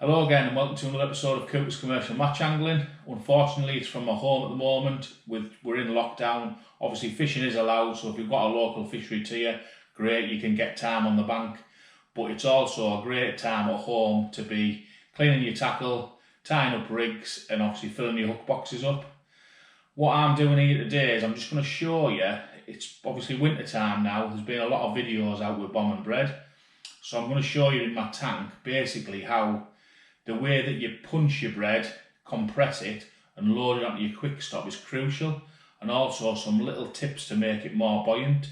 Hello again and welcome to another episode of Cooper's Commercial Match Angling. Unfortunately it's from my home at the moment, we're in lockdown. Obviously fishing is allowed, so if you've got a local fishery to you, great, you can get time on the bank. But it's also a great time at home to be cleaning your tackle, tying up rigs and obviously filling your hook boxes up. What I'm doing here today is I'm just going to show you, it's obviously winter time now, there's been a lot of videos out with bomb and bread. So I'm going to show you in my tank basically how the way that you punch your bread, compress it and load it onto your quick stop is crucial, and also some little tips to make it more buoyant.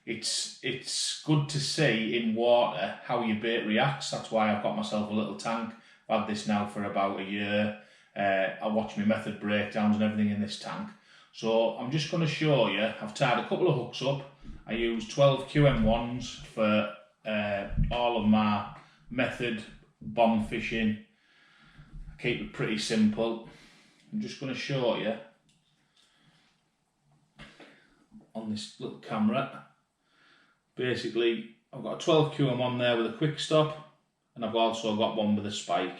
It's good to see in water how your bait reacts. That's why I've got myself a little tank. I've had this now for about a year. I watch my method breakdowns and everything in this tank. So I'm just going to show you, I've tied a couple of hooks up. I use 12 QM1s for all of my method bomb fishing. I keep it pretty simple. I'm just going to show you on this little camera. Basically, I've got a 12 QM1 there with a quick stop, and I've also got one with a spike.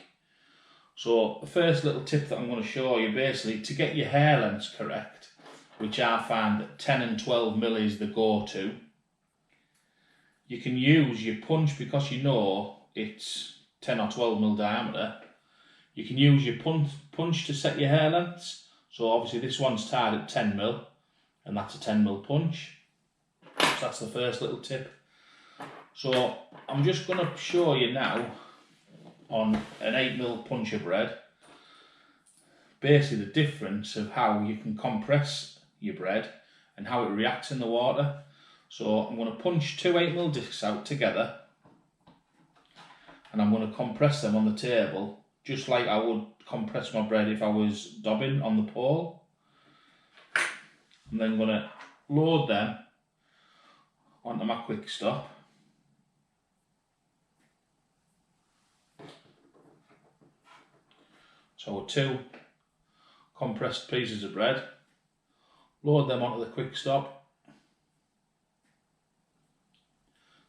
So the first little tip that I'm going to show you, basically to get your hair lengths correct, which I find that 10 and 12 mil is the go-to. You can use your punch because you know it's 10 or 12 mil diameter. You can use your punch to set your hair lengths. So obviously this one's tied at 10 mil and that's a 10 mil punch. So that's the first little tip. So I'm just going to show you now on an 8 mil puncher bread basically the difference of how you can compress your bread and how it reacts in the water. So I'm going to punch two 8 mil discs out together, and I'm going to compress them on the table just like I would compress my bread if I was dobbing on the pole. I'm then going to load them onto my quick stop. So two compressed pieces of bread, load them onto the quick stop,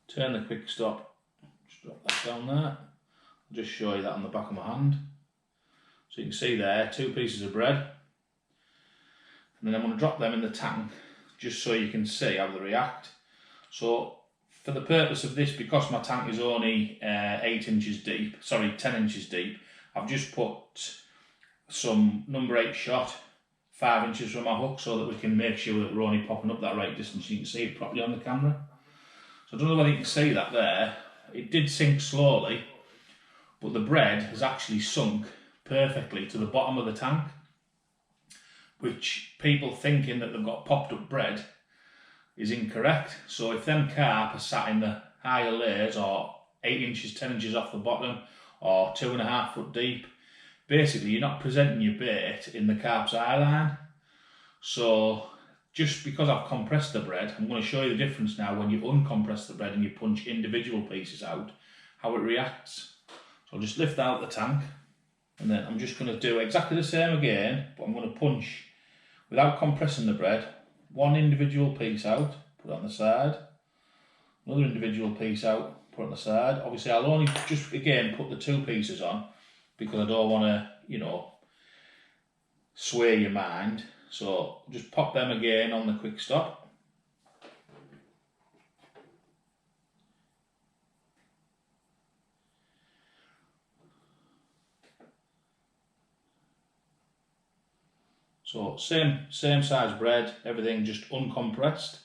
turn the quick stop, just drop that down there. I'll just show you that on the back of my hand. So you can see there, two pieces of bread. And then I'm going to drop them in the tank just so you can see how they react. So for the purpose of this, because my tank is only 10 inches deep, I've just put some number 8 shot 5 inches from my hook so that we can make sure that we're only popping up that right distance so you can see it properly on the camera. So I don't know whether you can see that there. It did sink slowly, but the bread has actually sunk perfectly to the bottom of the tank, which people thinking that they've got popped up bread is incorrect. So if them carp are sat in the higher layers or 8 inches, 10 inches off the bottom or 2.5 foot deep, basically you're not presenting your bait in the carp's eye line. So just because I've compressed the bread, I'm going to show you the difference now when you uncompress the bread and you punch individual pieces out, how it reacts. So I'll just lift out the tank, and then I'm just going to do exactly the same again, but I'm going to punch without compressing the bread, one individual piece out, put it on the side, another individual piece out, put it on the side. Obviously I'll only just again put the two pieces on because I don't want to, you know, sway your mind. So just pop them again on the quick stop. So same size bread, everything just uncompressed.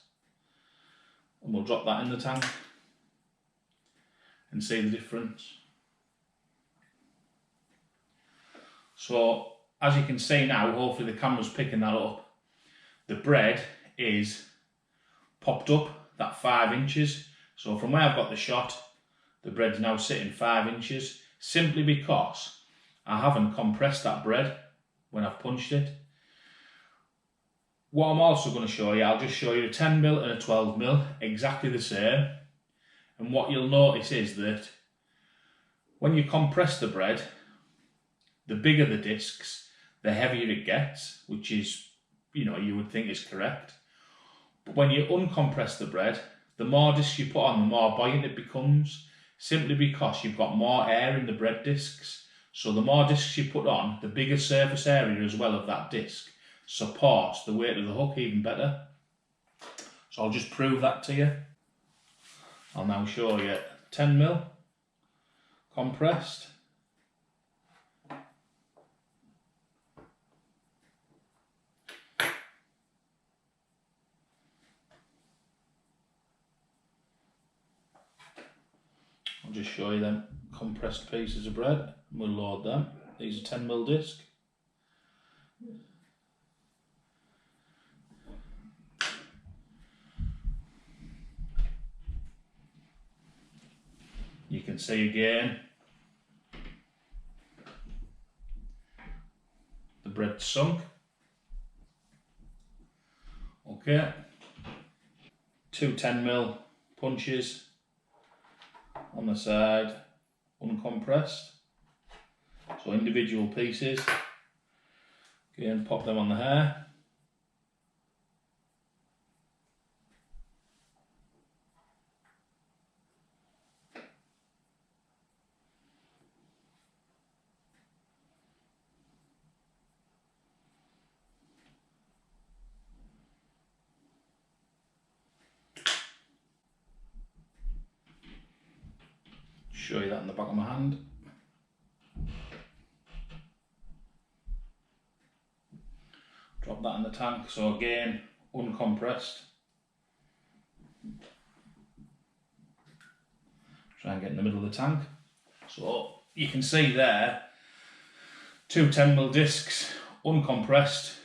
And we'll drop that in the tank and see the difference. So as you can see now, hopefully the camera's picking that up, the bread is popped up that 5 inches. So from where I've got the shot, the bread's now sitting 5 inches. simply because I haven't compressed that bread when I've punched it. What I'm also going to show you, I'll just show you a 10mm and a 12mm, exactly the same. And what you'll notice is that when you compress the bread, the bigger the discs, the heavier it gets, which is, you would think is correct. But when you uncompress the bread, the more discs you put on, the more buoyant it becomes, simply because you've got more air in the bread discs. So the more discs you put on, the bigger surface area as well of that disc supports the weight of the hook even better. So I'll just prove that to you. I'll now show you 10mm compressed. I'll just show you them compressed pieces of bread. We'll load them. These are 10mm disc. You can see again the bread sunk. Okay, 2 10mm punches on the side, uncompressed. So individual pieces. Again, pop them on the hair. Show you that in the back of my hand. Drop that in the tank. So again, uncompressed. Try and get in the middle of the tank. So you can see there, 2 10mm discs, uncompressed,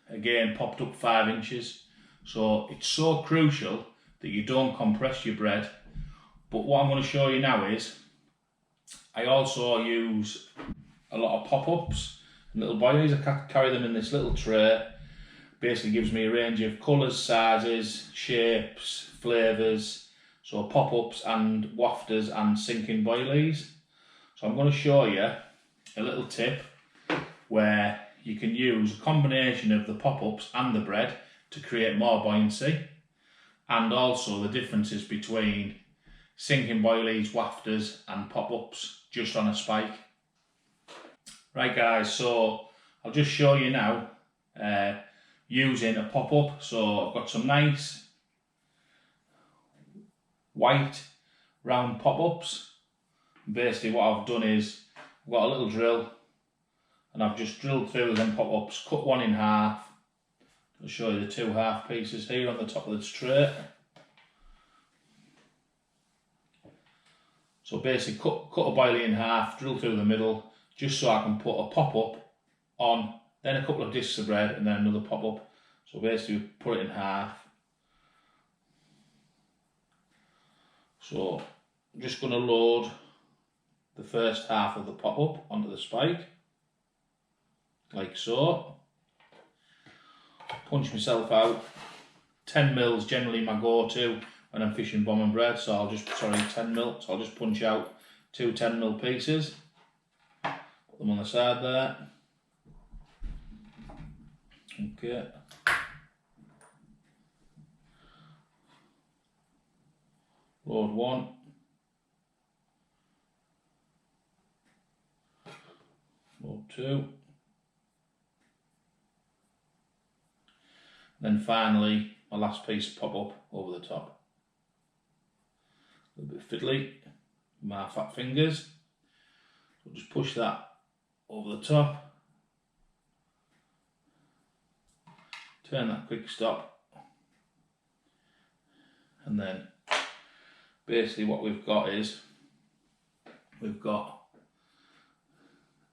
again popped up 5 inches. So it's so crucial that you don't compress your bread. But what I'm going to show you now is, I also use a lot of pop-ups and little boilies. I carry them in this little tray. Basically gives me a range of colours, sizes, shapes, flavours. So pop-ups and wafters and sinking boilies. So I'm going to show you a little tip where you can use a combination of the pop-ups and the bread to create more buoyancy, and also the differences between sinking boilies, wafters and pop-ups just on a spike. Right guys, so I'll just show you now using a pop-up. So I've got some nice white round pop-ups. Basically what I've done is I've got a little drill and I've just drilled through them pop-ups, cut one in half. I'll show you the 2 half pieces here on the top of this tray. So basically cut a boilie in half, drill through the middle, just so I can put a pop-up on, then a couple of discs of bread and then another pop-up. So basically put it in half. So I'm just going to load the first half of the pop-up onto the spike, like so. Punch myself out. 10mm is generally my go-to when I'm fishing bomb bread, so I'll just, 10mm, so I'll just punch out 2 10mm pieces, put them on the side there. Okay. Load 1. Load 2. Then finally, my last piece pop up over the top. A little bit fiddly with my fat fingers. So just push that over the top. Turn that quick stop. And then basically what we've got is, we've got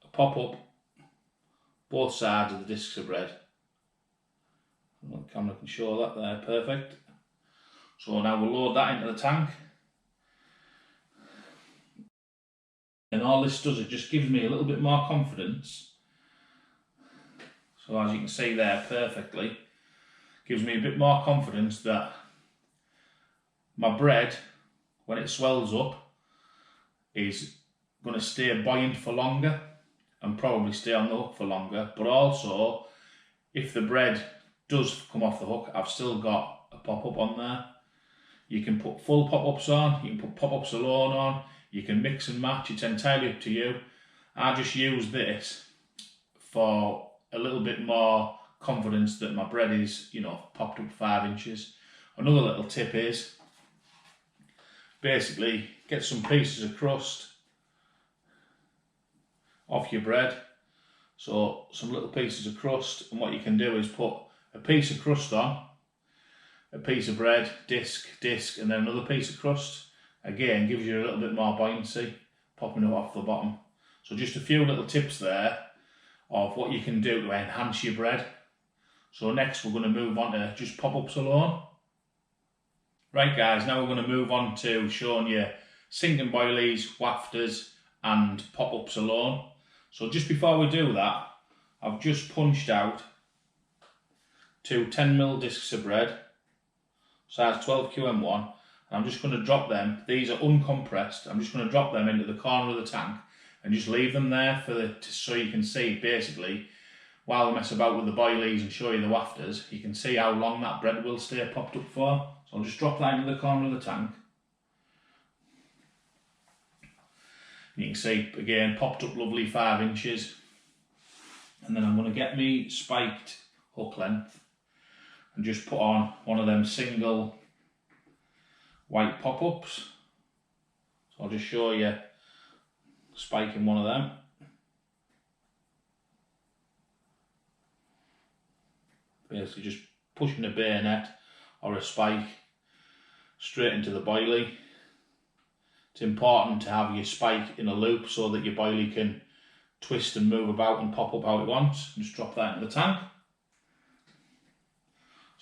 a pop up both sides of the discs of bread. The camera can show that there, perfect. So now we'll load that into the tank. And all this does, it just gives me a little bit more confidence. So as you can see there perfectly, gives me a bit more confidence that my bread, when it swells up, is going to stay buoyant for longer and probably stay on the hook for longer. But also, if the bread does come off the hook, I've still got a pop-up on there. You can put full pop-ups on, you can put pop-ups alone on, you can mix and match, it's entirely up to you. I just use this for a little bit more confidence that my bread is, you know, popped up 5 inches. Another little tip is, basically get some pieces of crust off your bread. So some little pieces of crust, and what you can do is put a piece of crust on, a piece of bread, disc, and then another piece of crust. Again, gives you a little bit more buoyancy, popping it off the bottom. So just a few little tips there of what you can do to enhance your bread. So next we're going to move on to just pop-ups alone. Right guys, now we're going to move on to showing you sinking boilies, wafters and pop-ups alone. So just before we do that, I've just punched out 2 10mm discs of bread, size 12 QM1, and I'm just going to drop them. These are uncompressed. I'm just going to drop them into the corner of the tank and just leave them there so you can see basically, while I mess about with the boilies and show you the wafters, you can see how long that bread will stay popped up for. So I'll just drop that into the corner of the tank. You can see, again, popped up lovely 5 inches. And then I'm going to get me spiked hook length and just put on one of them single white pop-ups. So I'll just show you spiking one of them. Basically just pushing a bayonet or a spike straight into the boilie. It's important to have your spike in a loop so that your boilie can twist and move about and pop up how it wants. Just drop that into the tank.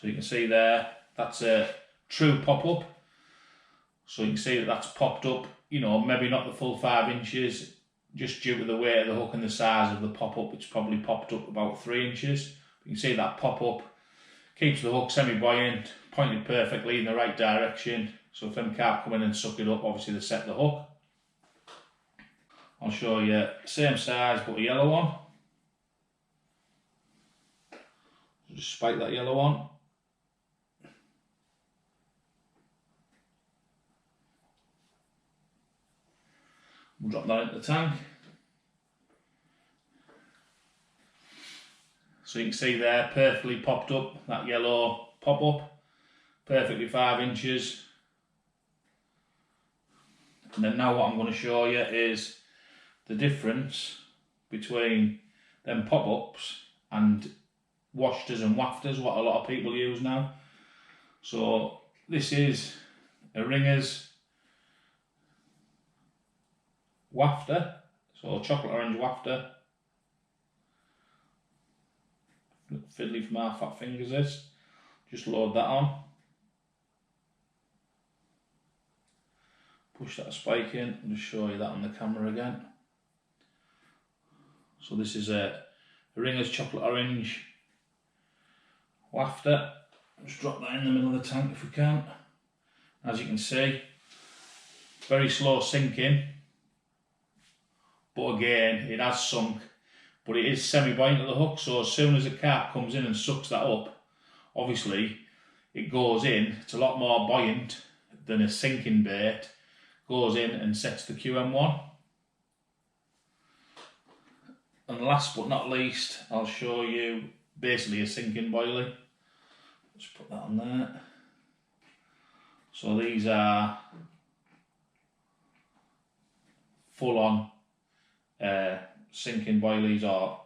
So you can see there, that's a true pop-up. So you can see that that's popped up, you know, maybe not the full 5 inches, just due to the weight of the hook and the size of the pop-up, it's probably popped up about 3 inches. You can see that pop-up keeps the hook semi-buoyant, pointed perfectly in the right direction. So if them carp come in and suck it up, obviously they set the hook. I'll show you same size but a yellow one. Just spike that yellow one. We'll drop that into the tank. So you can see there, perfectly popped up, that yellow pop-up, perfectly 5 inches. And then now what I'm going to show you is the difference between them pop-ups and washters and wafters, what a lot of people use now. So this is a Ringer's wafter, so chocolate orange wafter. Fiddly from our fat fingers this. Just load that on. Push that spike in and just show you that on the camera again. So this is a Ringer's chocolate orange wafter. Just drop that in the middle of the tank if we can. As you can see, very slow sinking, but again it has sunk, but it is semi-buoyant to the hook, so as soon as a carp comes in and sucks that up, obviously it goes in, it's a lot more buoyant than a sinking bait, goes in and sets the QM1. And last but not least, I'll show you basically a sinking boilie. Let's put that on there. So these are full on sinking boilies or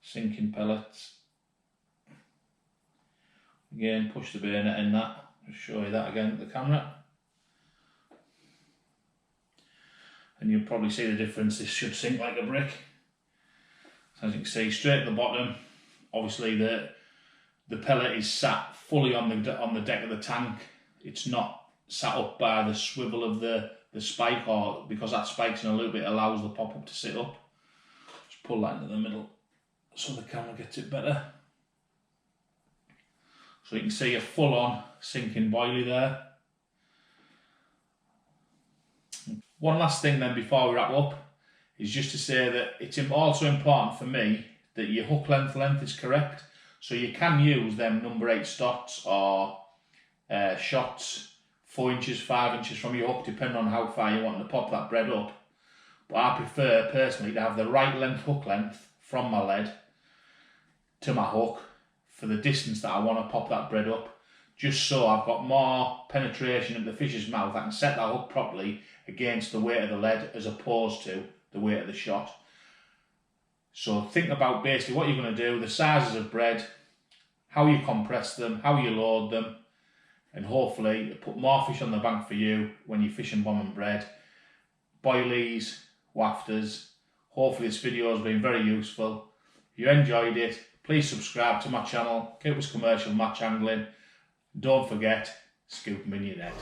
sinking pellets. Again, push the bayonet in that. Just show you that again at the camera. And you'll probably see the difference. This should sink like a brick. So as you can see, straight at the bottom, obviously the pellet is sat fully on the deck of the tank. It's not sat up by the swivel of the spike, or because that spike's in a little bit, allows the pop-up to sit up. Just pull that into the middle so the camera gets it better. So you can see a full-on sinking boilie there. One last thing then before we wrap up is just to say that it's also important for me that your hook length is correct. So you can use them number 8 stots or shots 4 inches, 5 inches from your hook, depending on how far you want to pop that bread up. But I prefer personally to have the right hook length from my lead to my hook for the distance that I want to pop that bread up, just so I've got more penetration of the fish's mouth. I can set that hook properly against the weight of the lead as opposed to the weight of the shot. So think about basically what you're going to do, the sizes of bread, how you compress them, how you load them, and hopefully put more fish on the bank for you when you're fishing bombing bread. Boilies, wafters. Hopefully this video has been very useful. If you enjoyed it, please subscribe to my channel, Cooper's Commercial Match Angling. Don't forget, scoop them in your net.